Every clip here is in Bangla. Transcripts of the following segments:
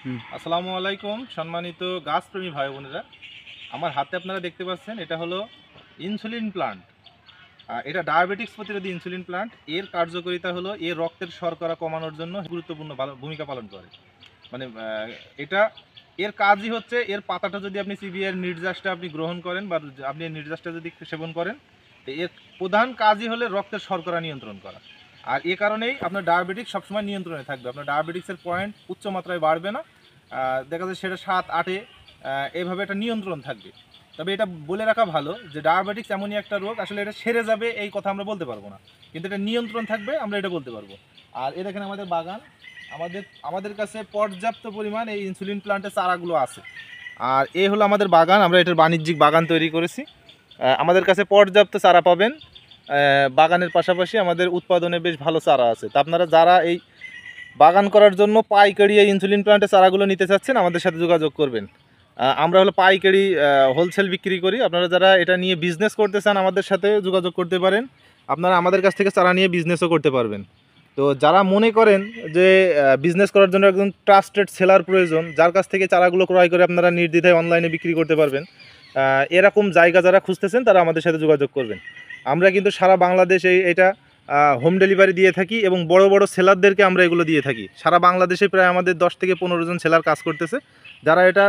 আসসালামু আলাইকুম সম্মানিত গাছপ্রেমী ভাই বোনেরা। আমার হাতে আপনারা দেখতে পাচ্ছেন এটা হলো ইনসুলিন প্লান্ট। এটা ডায়াবেটিক্স প্রতিরোধী ইনসুলিন প্লান্ট। এর কার্যকারিতা হলো এর রক্তের শর্করা কমানোর জন্য গুরুত্বপূর্ণ ভূমিকা পালন করে। মানে এটা এর কাজই হচ্ছে এর পাতাটা যদি আপনি চিবিয়ে এর নির্যাসটা আপনি গ্রহণ করেন বা আপনি এর নির্যাসটা যদি সেবন করেন, তো এর প্রধান কাজই হলো রক্তের শর্করা নিয়ন্ত্রণ করা। আর এ কারণেই আপনার ডায়াবেটিস সবসময় নিয়ন্ত্রণে থাকবে। আপনার ডায়াবেটিক্সের পয়েন্ট উচ্চ মাত্রায় বাড়বে না। দেখা যায় সেটা 7-8-এ এইভাবে একটা নিয়ন্ত্রণ থাকবে। তবে এটা বলে রাখা ভালো যে ডায়াবেটিক্স এমনই একটা রোগ, আসলে এটা সেরে যাবে এই কথা আমরা বলতে পারবো না, কিন্তু এটা নিয়ন্ত্রণ থাকবে, আমরা এটা বলতে পারবো। আর এ দেখেন আমাদের বাগান, আমাদের কাছে পর্যাপ্ত পরিমাণ এই ইনসুলিন প্লান্টের চারাগুলো আছে। আর এই হলো আমাদের বাগান, আমরা এটার বাণিজ্যিক বাগান তৈরি করেছি। আমাদের কাছে পর্যাপ্ত চারা পাবেন। বাগানের পাশাপাশি আমাদের উৎপাদনে বেশ ভালো চারা আছে। তা আপনারা যারা এই বাগান করার জন্য পাইকারি এই ইনসুলিন প্লান্টের চারাগুলো নিতে চাচ্ছেন, আমাদের সাথে যোগাযোগ করবেন। আমরা হলো পাইকারি হোলসেল বিক্রি করি। আপনারা যারা এটা নিয়ে বিজনেস করতে চান, আমাদের সাথে যোগাযোগ করতে পারেন। আপনারা আমাদের কাছ থেকে চারা নিয়ে বিজনেসও করতে পারবেন। তো যারা মনে করেন যে বিজনেস করার জন্য একজন ট্রাস্টেড সেলার প্রয়োজন, যার কাছ থেকে চারাগুলো ক্রয় করে আপনারা নির্দ্বিধায় অনলাইনে বিক্রি করতে পারবেন, এরকম জায়গা যারা খুঁজতেছেন তারা আমাদের সাথে যোগাযোগ করবেন। আমরা কিন্তু সারা বাংলাদেশে এটা হোম ডেলিভারি দিয়ে থাকি এবং বড় বড় সেলারদেরকে আমরা এগুলো দিয়ে থাকি। সারা বাংলাদেশে প্রায় আমাদের 10 থেকে 15 জন সেলার কাজ করতেছে, যারা এটা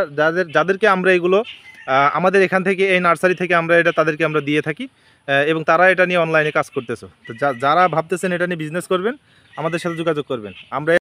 যাদেরকে আমরা এগুলো আমাদের এখান থেকে এই নার্সারি থেকে আমরা এটা তাদেরকে আমরা দিয়ে থাকি এবং তারা এটা নিয়ে অনলাইনে কাজ করতেছে। তো যারা ভাবতেছেন এটা নিয়ে বিজনেস করবেন, আমাদের সাথে যোগাযোগ করবেন। আমরা